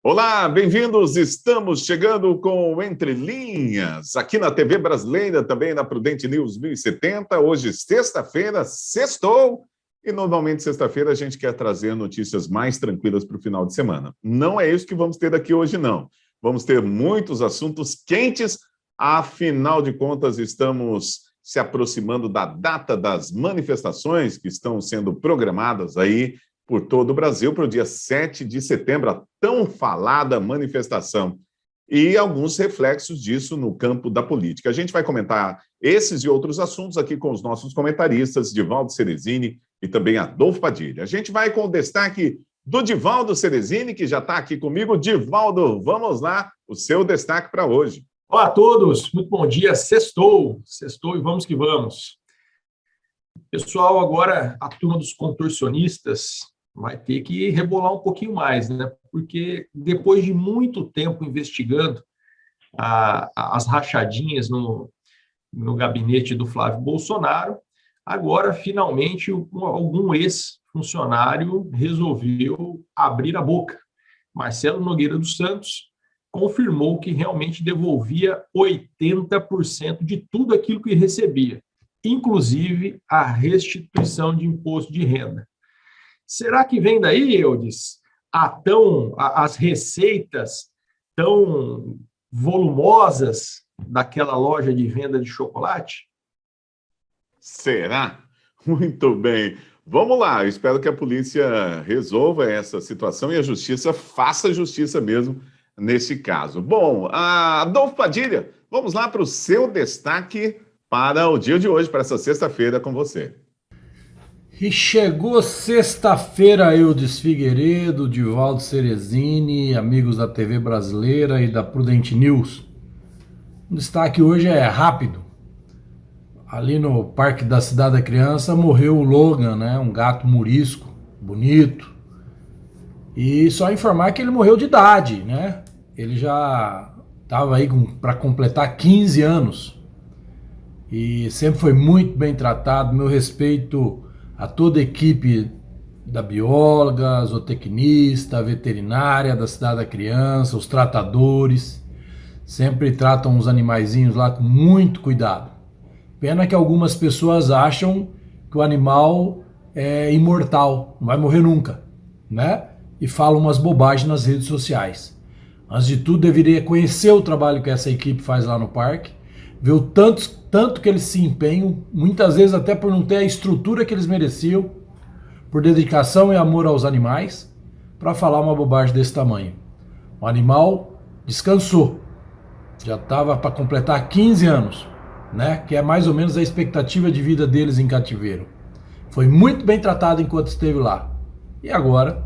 Olá, bem-vindos. Estamos chegando com Entre Linhas, aqui na TV Brasileira, também na Prudente News 1070. Hoje, sexta-feira, sextou. E normalmente, sexta-feira, a gente quer trazer notícias mais tranquilas para o final de semana. Não é isso que vamos ter aqui hoje, não. Vamos ter muitos assuntos quentes. Afinal de contas, estamos se aproximando da data das manifestações que estão sendo programadas aí por todo o Brasil para o dia 7 de setembro, a tão falada manifestação. E alguns reflexos disso no campo da política. A gente vai comentar esses e outros assuntos aqui com os nossos comentaristas, Divaldo Ceresini e também Adolfo Padilha. A gente vai com o destaque do Divaldo Ceresini, que já está aqui comigo. Divaldo, vamos lá, o seu destaque para hoje. Olá a todos, muito bom dia. Sextou e vamos que vamos. Pessoal, agora a turma dos contorcionistas vai ter que rebolar um pouquinho mais, né? Porque depois de muito tempo investigando as rachadinhas no gabinete do Flávio Bolsonaro, agora, finalmente, algum ex-funcionário resolveu abrir a boca. Marcelo Nogueira dos Santos confirmou que realmente devolvia 80% de tudo aquilo que recebia, inclusive a restituição de imposto de renda. Será que vem daí, Eudes, as receitas tão volumosas daquela loja de venda de chocolate? Será? Muito bem. Vamos lá, eu espero que a polícia resolva essa situação e a justiça faça justiça mesmo nesse caso. Bom, Adolfo Padilha, vamos lá para o seu destaque para o dia de hoje, para essa sexta-feira com você. E chegou sexta-feira, Eudes Figueiredo, Divaldo Ceresini, amigos da TV Brasileira e da Prudente News. O destaque hoje é rápido. Ali no Parque da Cidade da Criança morreu o Logan, né? Um gato murisco, bonito. E só informar que ele morreu de idade, né? Ele já estava aí para completar 15 anos. E sempre foi muito bem tratado. Meu respeito a toda a equipe da bióloga, zootecnista, veterinária da Cidade da Criança, os tratadores, sempre tratam os animaizinhos lá com muito cuidado. Pena que algumas pessoas acham que o animal é imortal, não vai morrer nunca, né? E falam umas bobagens nas redes sociais. Antes de tudo, deveria conhecer o trabalho que essa equipe faz lá no parque, ver o tanto que eles se empenham, muitas vezes até por não ter a estrutura que eles mereciam, por dedicação e amor aos animais, para falar uma bobagem desse tamanho. O animal descansou, já estava para completar 15 anos, né? Que é mais ou menos a expectativa de vida deles em cativeiro. Foi muito bem tratado enquanto esteve lá. E agora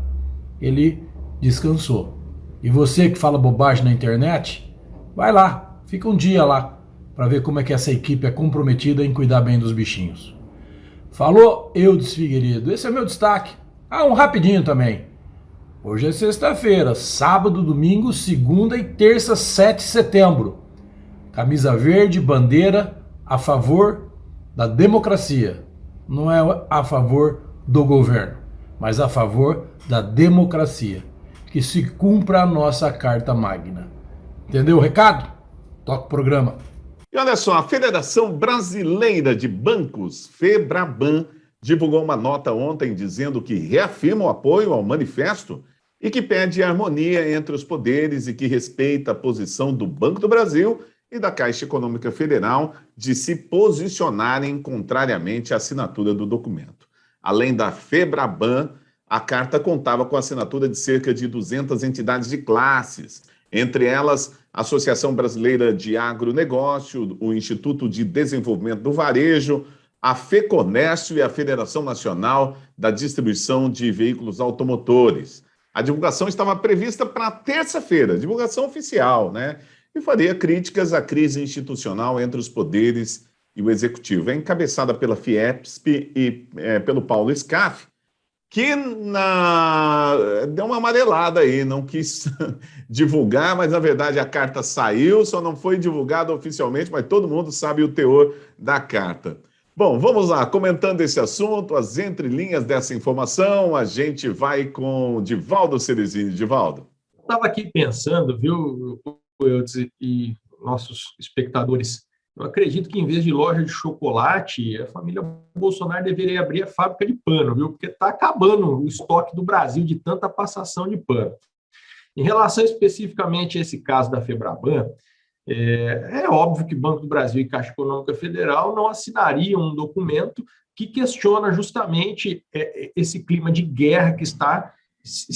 ele descansou. E você que fala bobagem na internet, vai lá, fica um dia lá, para ver como é que essa equipe é comprometida em cuidar bem dos bichinhos. Falou, Eudes Figueiredo. Esse é meu destaque. Um rapidinho também. Hoje é sexta-feira, sábado, domingo, segunda e terça, 7 de setembro. Camisa verde, bandeira, a favor da democracia. Não é a favor do governo, mas a favor da democracia. Que se cumpra a nossa Carta Magna. Entendeu o recado? Toca o programa. E olha só, a Federação Brasileira de Bancos, FEBRABAN, divulgou uma nota ontem dizendo que reafirma o apoio ao manifesto e que pede harmonia entre os poderes e que respeita a posição do Banco do Brasil e da Caixa Econômica Federal de se posicionarem contrariamente à assinatura do documento. Além da FEBRABAN, a carta contava com a assinatura de cerca de 200 entidades de classes, entre elas a Associação Brasileira de Agronegócio, o Instituto de Desenvolvimento do Varejo, a FEComércio e a Federação Nacional da Distribuição de Veículos Automotores. A divulgação estava prevista para terça-feira, divulgação oficial, né? E faria críticas à crise institucional entre os poderes e o Executivo. É encabeçada pela Fiesp e pelo Paulo Scaff, que deu uma amarelada aí, não quis divulgar, mas na verdade a carta saiu, só não foi divulgada oficialmente, mas todo mundo sabe o teor da carta. Bom, vamos lá, comentando esse assunto, as entrelinhas dessa informação, a gente vai com Divaldo Ceresini. Divaldo. Estava aqui pensando, viu, Eudes e nossos espectadores, eu acredito que em vez de loja de chocolate, a família Bolsonaro deveria abrir a fábrica de pano, viu? Porque está acabando o estoque do Brasil de tanta passação de pano. Em relação especificamente a esse caso da Febraban, é óbvio que Banco do Brasil e Caixa Econômica Federal não assinariam um documento que questiona justamente esse clima de guerra que está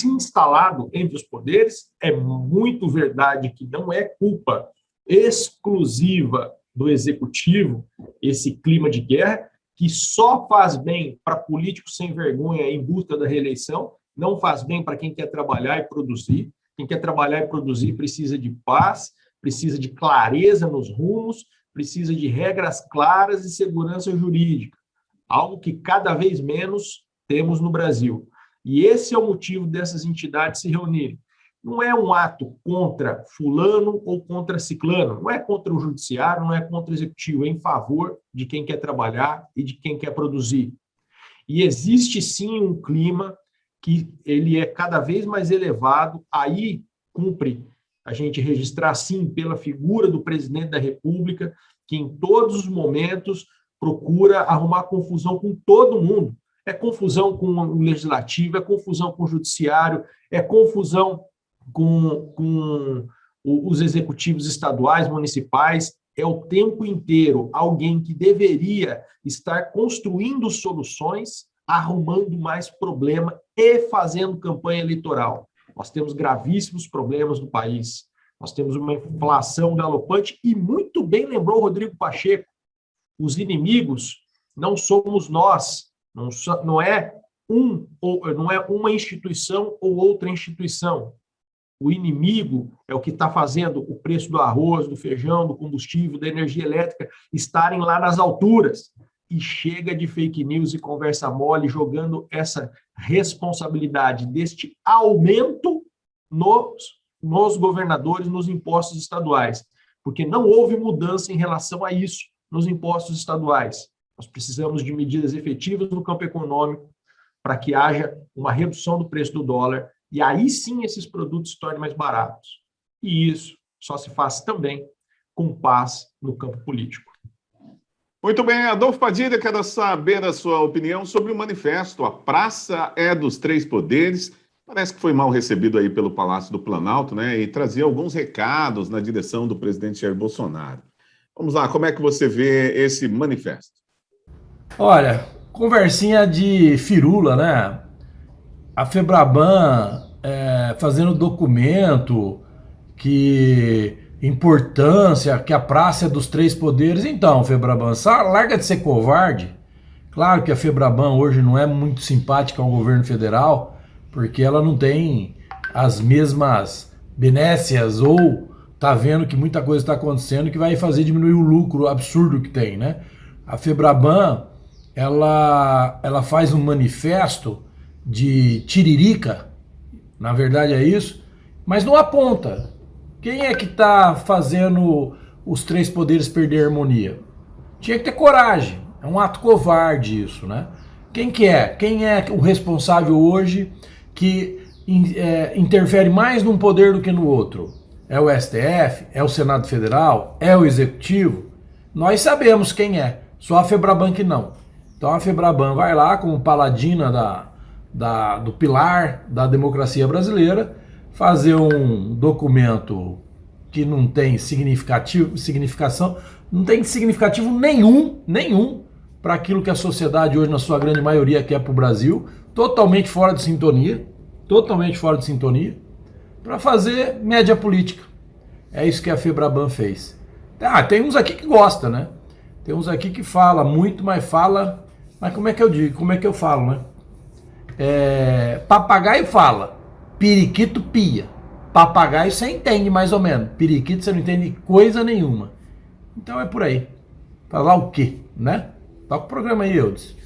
instalado entre os poderes. É muito verdade que não é culpa exclusiva do executivo esse clima de guerra, que só faz bem para políticos sem vergonha em busca da reeleição, não faz bem para quem quer trabalhar e produzir. Quem quer trabalhar e produzir precisa de paz, precisa de clareza nos rumos, precisa de regras claras e segurança jurídica, algo que cada vez menos temos no Brasil. E esse é o motivo dessas entidades se reunirem. Não é um ato contra fulano ou contra ciclano, não é contra o judiciário, não é contra o executivo, é em favor de quem quer trabalhar e de quem quer produzir. E existe sim um clima que ele é cada vez mais elevado, aí cumpre a gente registrar sim pela figura do presidente da República, que em todos os momentos procura arrumar confusão com todo mundo. É confusão com o legislativo, é confusão com o judiciário, é confusão com os executivos estaduais, municipais, é o tempo inteiro alguém que deveria estar construindo soluções, arrumando mais problema e fazendo campanha eleitoral. Nós temos gravíssimos problemas no país, nós temos uma inflação galopante e muito bem lembrou Rodrigo Pacheco, os inimigos não somos nós, não é uma instituição ou outra instituição. O inimigo é o que está fazendo o preço do arroz, do feijão, do combustível, da energia elétrica estarem lá nas alturas. E chega de fake news e conversa mole, jogando essa responsabilidade deste aumento nos governadores, nos impostos estaduais. Porque não houve mudança em relação a isso nos impostos estaduais. Nós precisamos de medidas efetivas no campo econômico para que haja uma redução do preço do dólar e aí sim esses produtos se tornem mais baratos. E isso só se faz também com paz no campo político. Muito bem, Adolfo Padilha, quero saber a sua opinião sobre o manifesto. A Praça é dos Três Poderes. Parece que foi mal recebido aí pelo Palácio do Planalto, né? E trazia alguns recados na direção do presidente Jair Bolsonaro. Vamos lá, como é que você vê esse manifesto? Olha, conversinha de firula, né? A Febraban fazendo documento, que importância, que a praça é dos três poderes. Então, Febraban, larga de ser covarde. Claro que a Febraban hoje não é muito simpática ao governo federal, porque ela não tem as mesmas benécias ou tá vendo que muita coisa está acontecendo que vai fazer diminuir o lucro absurdo que tem, né? A Febraban, ela faz um manifesto de tiririca, na verdade é isso, mas não aponta. Quem é que está fazendo os três poderes perder a harmonia? Tinha que ter coragem, é um ato covarde isso, né? Quem que é? Quem é o responsável hoje que interfere mais num poder do que no outro? É o STF? É o Senado Federal? É o Executivo? Nós sabemos quem é, só a Febraban que não. Então a Febraban vai lá como paladina do pilar da democracia brasileira, fazer um documento que não tem significação, não tem significativo nenhum para aquilo que a sociedade hoje, na sua grande maioria, quer para o Brasil, totalmente fora de sintonia, para fazer média política. É isso que a Febraban fez. Tem uns aqui que gostam, né? Tem uns aqui que fala muito, mas como é que eu digo? Como é que eu falo, né? Papagaio fala, periquito pia. Papagaio você entende mais ou menos, periquito você não entende coisa nenhuma. Então é por aí. Falar o quê, né? Toca o programa aí, Eudes.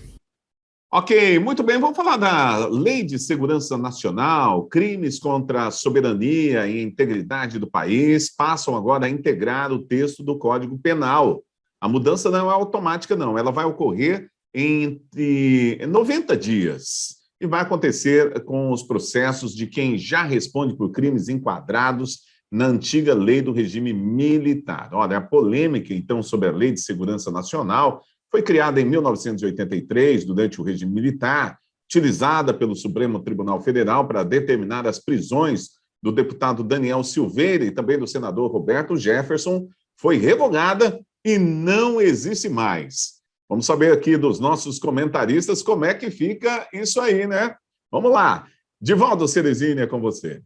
Ok, muito bem. Vamos falar da Lei de Segurança Nacional. Crimes contra a soberania e a integridade do país passam agora a integrar o texto do Código Penal. A mudança não é automática, não. Ela vai ocorrer entre 90 dias e vai acontecer com os processos de quem já responde por crimes enquadrados na antiga lei do regime militar. Olha, a polêmica, então, sobre a Lei de Segurança Nacional foi criada em 1983, durante o regime militar, utilizada pelo Supremo Tribunal Federal para determinar as prisões do deputado Daniel Silveira e também do senador Roberto Jefferson, foi revogada e não existe mais. Vamos saber aqui dos nossos comentaristas como é que fica isso aí, né? Vamos lá. Divaldo Ceresini, é com você.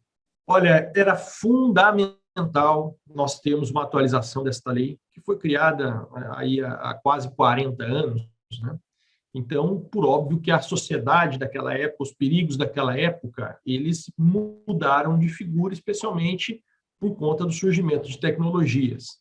Olha, era fundamental nós termos uma atualização desta lei, que foi criada aí há quase 40 anos, né? Então, por óbvio que a sociedade daquela época, os perigos daquela época, eles mudaram de figura, especialmente por conta do surgimento de tecnologias.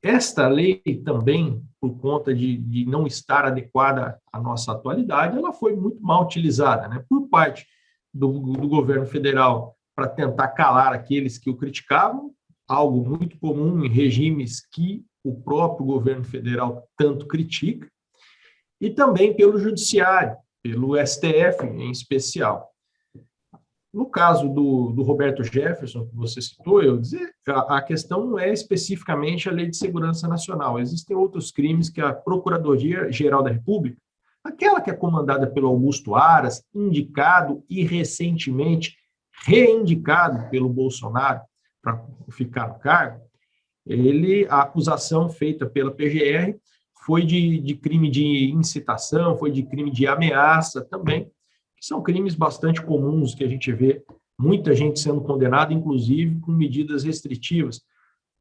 Esta lei também, por conta de não estar adequada à nossa atualidade, ela foi muito mal utilizada, né? Por parte do governo federal, para tentar calar aqueles que o criticavam, algo muito comum em regimes que o próprio governo federal tanto critica, e também pelo judiciário, pelo STF em especial. No caso do Roberto Jefferson, que você citou, eu dizer, a questão não é especificamente a Lei de Segurança Nacional. Existem outros crimes que a Procuradoria-Geral da República, aquela que é comandada pelo Augusto Aras, indicado e recentemente reindicado pelo Bolsonaro para ficar no cargo, a acusação feita pela PGR foi de crime de incitação, foi de crime de ameaça também, que são crimes bastante comuns que a gente vê muita gente sendo condenada, inclusive com medidas restritivas.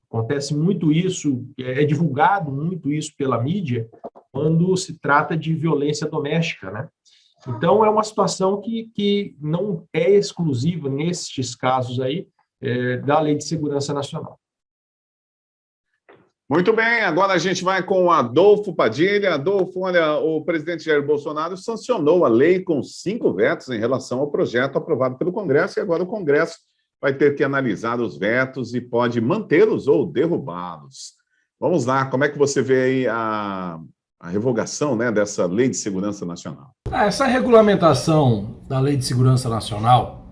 Acontece muito isso, é divulgado muito isso pela mídia, quando se trata de violência doméstica, né? Então, é uma situação que não é exclusiva, nestes casos aí, da Lei de Segurança Nacional. Muito bem, agora a gente vai com o Adolfo Padilha. Adolfo, olha, o presidente Jair Bolsonaro sancionou a lei com 5 vetos em relação ao projeto aprovado pelo Congresso, e agora o Congresso vai ter que analisar os vetos e pode mantê-los ou derrubá-los. Vamos lá, como é que você vê aí a revogação, né, dessa Lei de Segurança Nacional? Essa regulamentação da Lei de Segurança Nacional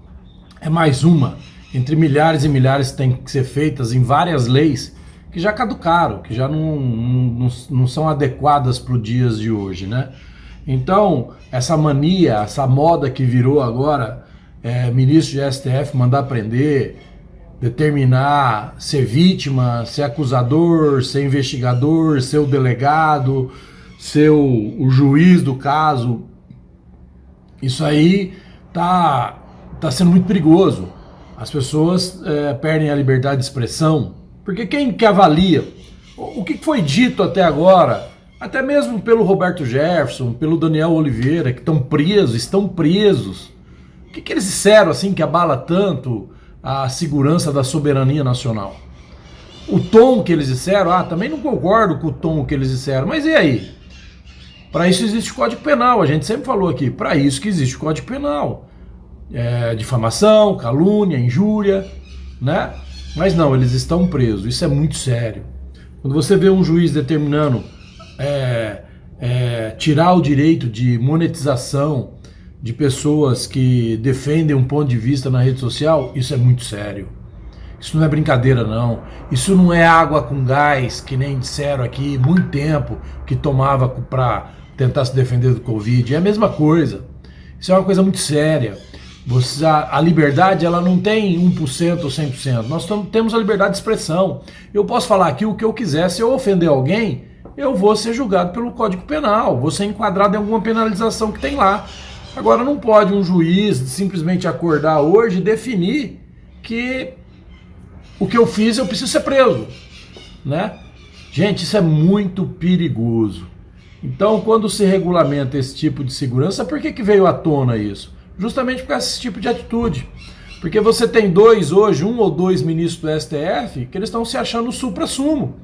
é mais uma entre milhares e milhares que tem que ser feitas em várias leis que já caducaram, que já não são adequadas para os dias de hoje, né? Então, essa mania, essa moda que virou agora, ministro de STF mandar prender, determinar ser vítima, ser acusador, ser investigador, ser o delegado, ser o juiz do caso, isso aí tá sendo muito perigoso. As pessoas perdem a liberdade de expressão, porque quem que avalia o que foi dito até agora, até mesmo pelo Roberto Jefferson, pelo Daniel Oliveira, que estão presos, o que eles disseram assim que abala tanto a segurança da soberania nacional? O tom que eles disseram, também não concordo com o tom que eles disseram, mas e aí? Para isso existe o Código Penal, a gente sempre falou aqui, para isso que existe o Código Penal. Difamação, calúnia, injúria, né? Mas não, eles estão presos, isso é muito sério. Quando você vê um juiz determinando tirar o direito de monetização de pessoas que defendem um ponto de vista na rede social, isso é muito sério. Isso não é brincadeira, não. Isso não é água com gás, que nem disseram aqui, muito tempo, que tomava para tentar se defender do Covid. É a mesma coisa. Isso é uma coisa muito séria. A liberdade, ela não tem 1% ou 100%. Nós temos a liberdade de expressão. Eu posso falar aqui o que eu quiser. Se eu ofender alguém, eu vou ser julgado pelo Código Penal, vou ser enquadrado em alguma penalização que tem lá. Agora, não pode um juiz simplesmente acordar hoje e definir que o que eu fiz eu preciso ser preso, né? Gente, isso é muito perigoso. Então, quando se regulamenta esse tipo de segurança, por que veio à tona isso? Justamente por causa desse tipo de atitude. Porque você tem hoje, 1 ou 2 ministros do STF, que eles estão se achando supra-sumo.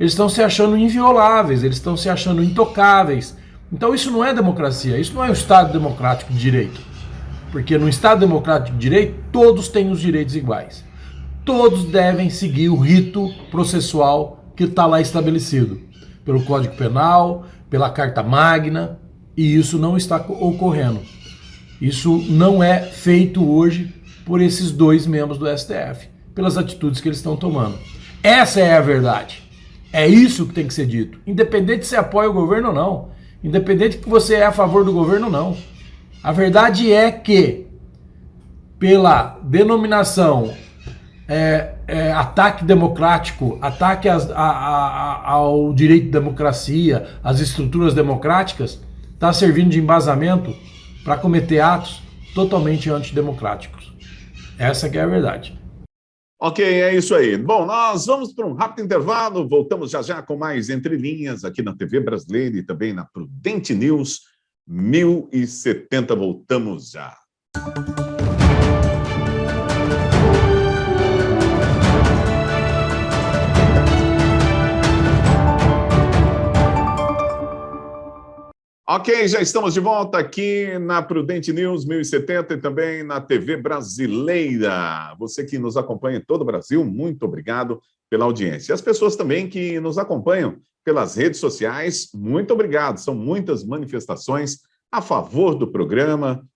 Eles estão se achando invioláveis, eles estão se achando intocáveis. Então isso não é democracia, isso não é um Estado democrático de direito. Porque no Estado democrático de direito, todos têm os direitos iguais. Todos devem seguir o rito processual que está lá estabelecido pelo Código Penal, pela Carta Magna, e isso não está ocorrendo. Isso não é feito hoje por esses dois membros do STF, pelas atitudes que eles estão tomando. Essa é a verdade. É isso que tem que ser dito. Independente se apoia o governo ou não. Independente que você é a favor do governo ou não. A verdade é que, pela denominação ataque democrático, ataque ao direito de democracia, às estruturas democráticas, está servindo de embasamento para cometer atos totalmente antidemocráticos. Essa que é a verdade. Ok, é isso aí. Bom, nós vamos para um rápido intervalo, voltamos já já com mais Entre Linhas aqui na TV Brasileira e também na Prudente News 1070. Voltamos já. Ok, já estamos de volta aqui na Prudente News 1070 e também na TV Brasileira. Você que nos acompanha em todo o Brasil, muito obrigado pela audiência. E as pessoas também que nos acompanham pelas redes sociais, muito obrigado. São muitas manifestações a favor do programa,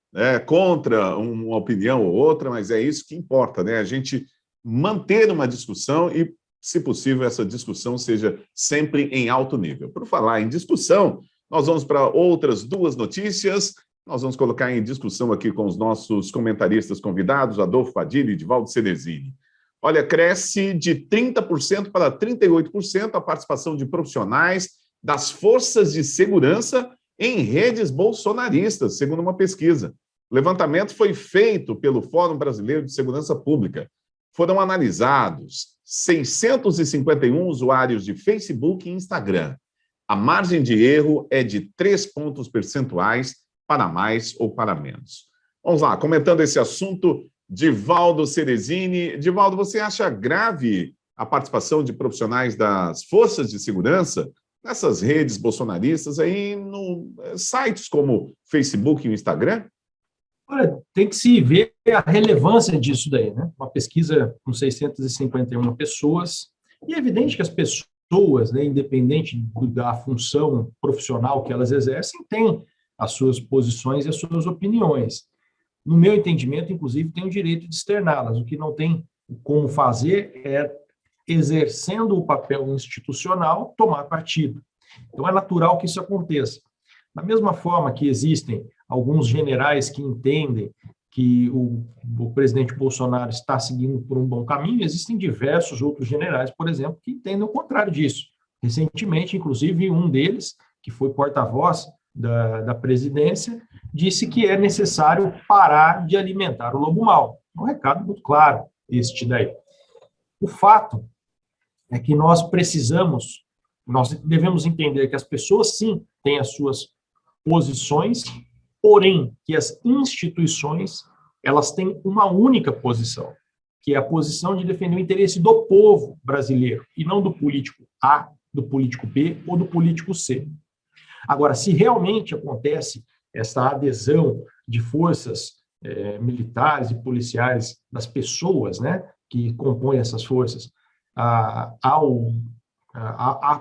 contra uma opinião ou outra, mas é isso que importa, né? A gente manter uma discussão e, se possível, essa discussão seja sempre em alto nível. Por falar em discussão, nós vamos para outras duas notícias. Nós vamos colocar em discussão aqui com os nossos comentaristas convidados, Adolfo Padilha e Divaldo Ceresini. Olha, cresce de 30% para 38% a participação de profissionais das forças de segurança em redes bolsonaristas, segundo uma pesquisa. O levantamento foi feito pelo Fórum Brasileiro de Segurança Pública. Foram analisados 651 usuários de Facebook e Instagram. A margem de erro é de 3 pontos percentuais para mais ou para menos. Vamos lá, comentando esse assunto, Divaldo Ceresini. Divaldo, você acha grave a participação de profissionais das forças de segurança nessas redes bolsonaristas aí, sites como Facebook e Instagram? Olha, tem que se ver a relevância disso daí, né? Uma pesquisa com 651 pessoas, e é evidente que as pessoas, né, independente da função profissional que elas exercem, têm as suas posições e as suas opiniões. No meu entendimento, inclusive, tem o direito de externá-las. O que não tem como fazer é, exercendo o papel institucional, tomar partido. Então, é natural que isso aconteça. Da mesma forma que existem alguns generais que entendem que o presidente Bolsonaro está seguindo por um bom caminho, existem diversos outros generais, por exemplo, que entendem o contrário disso. Recentemente, inclusive, um deles, que foi porta-voz da presidência, disse que é necessário parar de alimentar o lobo mau. Um recado muito claro, este daí. O fato é que nós devemos entender que as pessoas, sim, têm as suas posições, porém, que as instituições, elas têm uma única posição, que é a posição de defender o interesse do povo brasileiro, e não do político A, do político B ou do político C. Agora, se realmente acontece essa adesão de forças militares e policiais, das pessoas, né, que compõem essas forças, à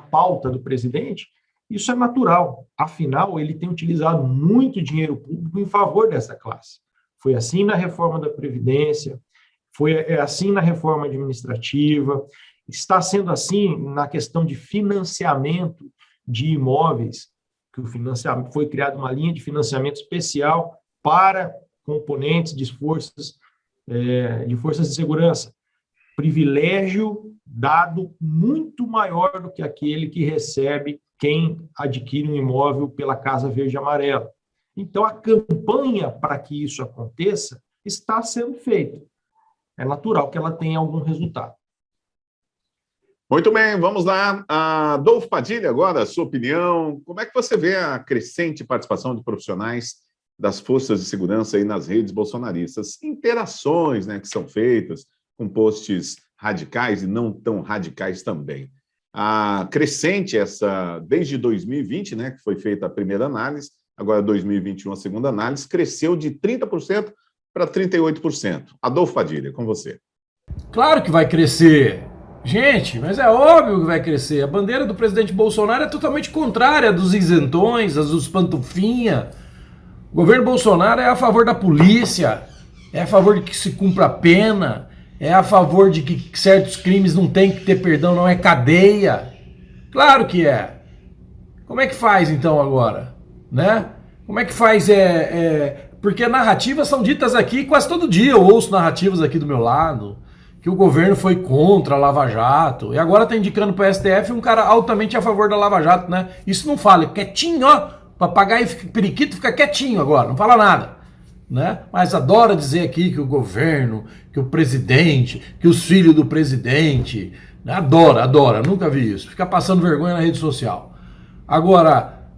pauta do presidente, isso é natural. Afinal, ele tem utilizado muito dinheiro público em favor dessa classe. Foi assim na reforma da Previdência, foi assim na reforma administrativa, está sendo assim na questão de financiamento de imóveis, que o financiamento foi criada uma linha de financiamento especial para componentes de forças de segurança. Privilégio dado muito maior do que aquele que recebe quem adquire um imóvel pela Casa Verde e Amarela. Então, a campanha para que isso aconteça está sendo feita. É natural que ela tenha algum resultado. Muito bem, vamos lá. Adolfo Padilha, agora, a sua opinião. Como é que você vê a crescente participação de profissionais das forças de segurança aí nas redes bolsonaristas? Interações, né, que são feitas com posts radicais e não tão radicais também. crescente desde 2020, né, que foi feita a primeira análise, agora 2021 a segunda análise, cresceu de 30% para 38%. Adolfo Padilha, com você. Claro que vai crescer. Gente, mas é óbvio que vai crescer. A bandeira do presidente Bolsonaro é totalmente contrária dos isentões, dos pantufinha. O governo Bolsonaro é a favor da polícia, é a favor de que se cumpra a pena, é a favor de que certos crimes não tem que ter perdão, não é cadeia. Claro que é. Como é que faz então agora? Né? Como é que faz? Porque narrativas são ditas aqui quase todo dia. Eu ouço narrativas aqui do meu lado, que o governo foi contra a Lava Jato, e agora tá indicando para o STF um cara altamente a favor da Lava Jato, né? Isso não fala, quietinho, ó, papagaio e periquito fica quietinho agora, não fala nada, né? Mas adora dizer aqui que o governo, que o presidente, que os filhos do presidente, né? Adora, nunca vi isso, fica passando vergonha na rede social. Agora,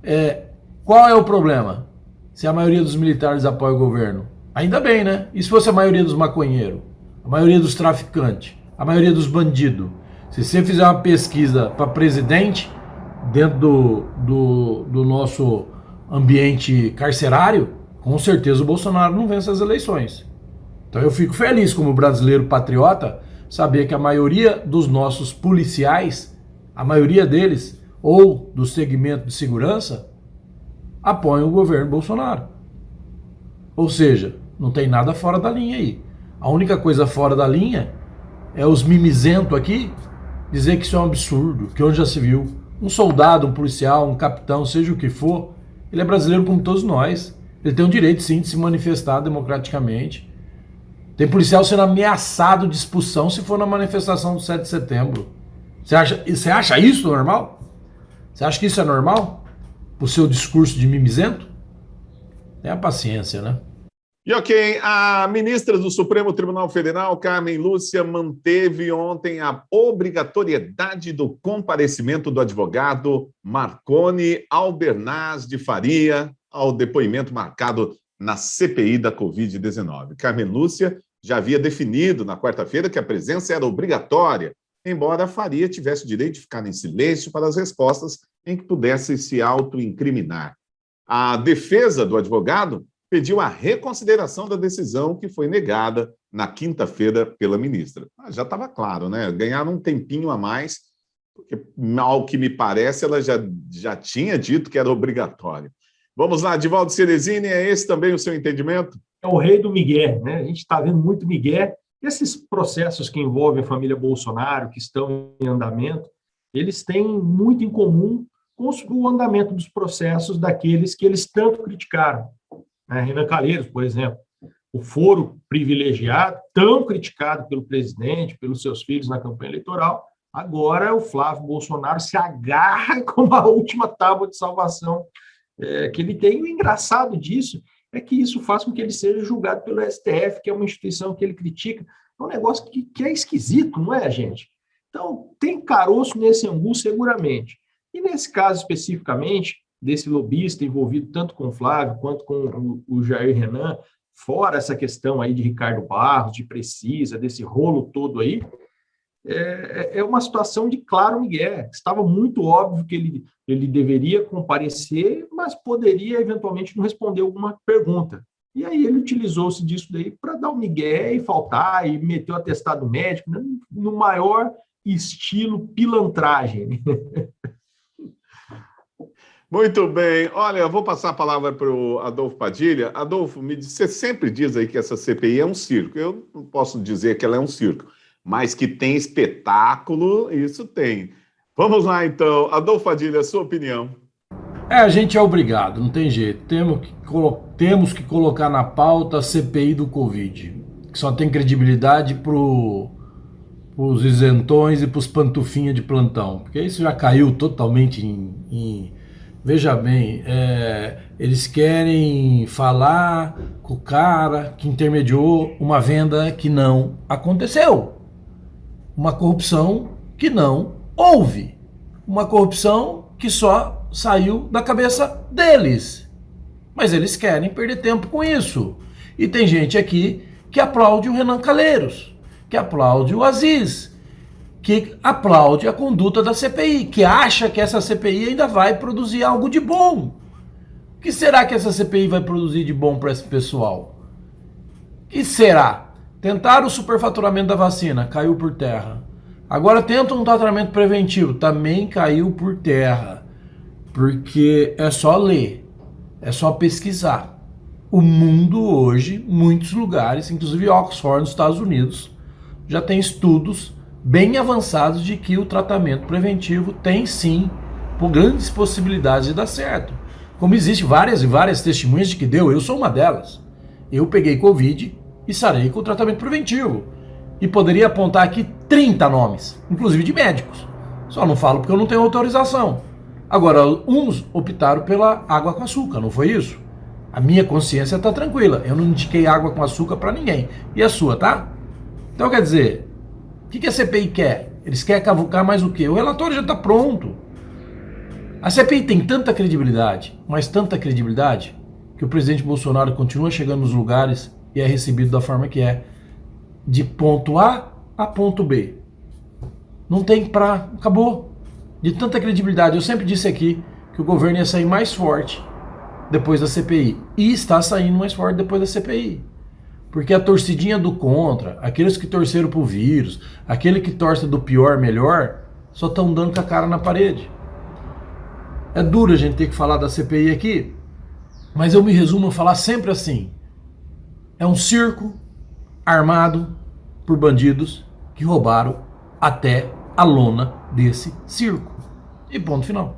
qual é o problema? Se a maioria dos militares apoia o governo, ainda bem, né? E se fosse a maioria dos maconheiros? A maioria dos traficantes, a maioria dos bandidos. Se você fizer uma pesquisa para presidente, dentro do nosso ambiente carcerário, com certeza o Bolsonaro não vence as eleições. Então eu fico feliz como brasileiro patriota, saber que a maioria dos nossos policiais, a maioria deles, ou do segmento de segurança, apoiam o governo Bolsonaro. Ou seja, não tem nada fora da linha aí. A única coisa fora da linha é os mimizentos aqui dizer que isso é um absurdo, que onde já se viu. Um soldado, um policial, um capitão, seja o que for, ele é brasileiro como todos nós. Ele tem o direito, sim, de se manifestar democraticamente. Tem policial sendo ameaçado de expulsão se for na manifestação do 7 de setembro. Você acha isso normal? Você acha que isso é normal? O seu discurso de mimizento? Tenha paciência, né? E ok, a ministra do Supremo Tribunal Federal, Carmen Lúcia, manteve ontem a obrigatoriedade do comparecimento do advogado Marconi Albernaz de Faria ao depoimento marcado na CPI da Covid-19. Carmen Lúcia já havia definido na quarta-feira que a presença era obrigatória, embora Faria tivesse o direito de ficar em silêncio para as respostas em que pudesse se autoincriminar. A defesa do advogado pediu a reconsideração da decisão que foi negada na quinta-feira pela ministra. Já estava claro, né? Ganharam um tempinho a mais, porque, ao que me parece, ela já tinha dito que era obrigatório. Vamos lá, Divaldo Ceresini, é esse também o seu entendimento? É o rei do migué, né? A gente está vendo muito migué. Esses processos que envolvem a família Bolsonaro, que estão em andamento, eles têm muito em comum com o andamento dos processos daqueles que eles tanto criticaram. Renan Calheiros, por exemplo, o foro privilegiado, tão criticado pelo presidente, pelos seus filhos na campanha eleitoral, agora o Flávio Bolsonaro se agarra como a última tábua de salvação que ele tem. O engraçado disso é que isso faz com que ele seja julgado pelo STF, que é uma instituição que ele critica. É um negócio que é esquisito, não é, gente? Então, tem caroço nesse angu seguramente. E nesse caso especificamente, desse lobista envolvido tanto com o Flávio quanto com o Jair Renan, fora essa questão aí de Ricardo Barros, de Precisa, desse rolo todo aí, é uma situação de claro migué. Estava muito óbvio que ele deveria comparecer, mas poderia eventualmente não responder alguma pergunta. E aí ele utilizou-se disso daí para dar um migué e faltar, e meteu atestado médico, né, no maior estilo pilantragem. Muito bem. Olha, eu vou passar a palavra para o Adolfo Padilha. Adolfo, você sempre diz aí que essa CPI é um circo. Eu não posso dizer que ela é um circo, mas que tem espetáculo, isso tem. Vamos lá, então. Adolfo Padilha, a sua opinião. A gente é obrigado, não tem jeito. Temos que colocar na pauta a CPI do Covid, que só tem credibilidade para os isentões e para os pantufinhas de plantão, porque isso já caiu totalmente em veja bem, eles querem falar com o cara que intermediou uma venda que não aconteceu, uma corrupção que não houve, uma corrupção que só saiu da cabeça deles. Mas eles querem perder tempo com isso. E tem gente aqui que aplaude o Renan Calheiros, que aplaude o Aziz, que aplaude a conduta da CPI, que acha que essa CPI ainda vai produzir algo de bom. O que será que essa CPI vai produzir de bom para esse pessoal? O que será? Tentaram o superfaturamento da vacina, caiu por terra. Agora tentam um tratamento preventivo, também caiu por terra. Porque é só ler, é só pesquisar. O mundo hoje, muitos lugares, inclusive Oxford, nos Estados Unidos, já tem estudos bem avançados de que o tratamento preventivo tem sim grandes possibilidades de dar certo. Como existe várias e várias testemunhas de que deu, eu sou uma delas. Eu peguei Covid e sarei com o tratamento preventivo. E poderia apontar aqui 30 nomes, inclusive de médicos. Só não falo porque eu não tenho autorização. Agora, uns optaram pela água com açúcar, não foi isso? A minha consciência está tranquila. Eu não indiquei água com açúcar para ninguém. E a sua, tá? Então, quer dizer, o que a CPI quer? Eles querem cavucar mais o quê? O relatório já está pronto. A CPI tem tanta credibilidade, mas tanta credibilidade, que o presidente Bolsonaro continua chegando nos lugares e é recebido da forma que é, de ponto A a ponto B. Não tem pra... Acabou. De tanta credibilidade. Eu sempre disse aqui que o governo ia sair mais forte depois da CPI. E está saindo mais forte depois da CPI. Porque a torcidinha do contra, aqueles que torceram pro vírus, aquele que torce do pior melhor, só estão dando com a cara na parede. É duro a gente ter que falar da CPI aqui, mas eu me resumo a falar sempre assim. É um circo armado por bandidos que roubaram até a lona desse circo. E ponto final.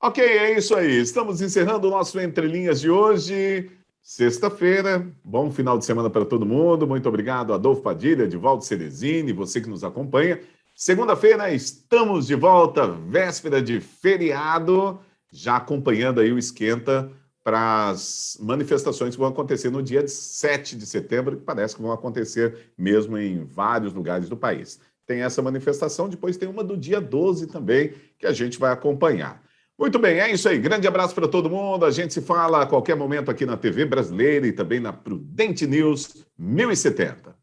Ok, é isso aí. Estamos encerrando o nosso Entre Linhas de hoje. Sexta-feira, bom final de semana para todo mundo. Muito obrigado, Adolfo Padilha, Edivaldo Cerezini, você que nos acompanha. Segunda-feira estamos de volta, véspera de feriado, já acompanhando aí o esquenta para as manifestações que vão acontecer no dia 7 de setembro, que parece que vão acontecer mesmo em vários lugares do país. Tem essa manifestação, depois tem uma do dia 12 também, que a gente vai acompanhar. Muito bem, é isso aí. Grande abraço para todo mundo. A gente se fala a qualquer momento aqui na TV Brasileira e também na Prudente News 1070.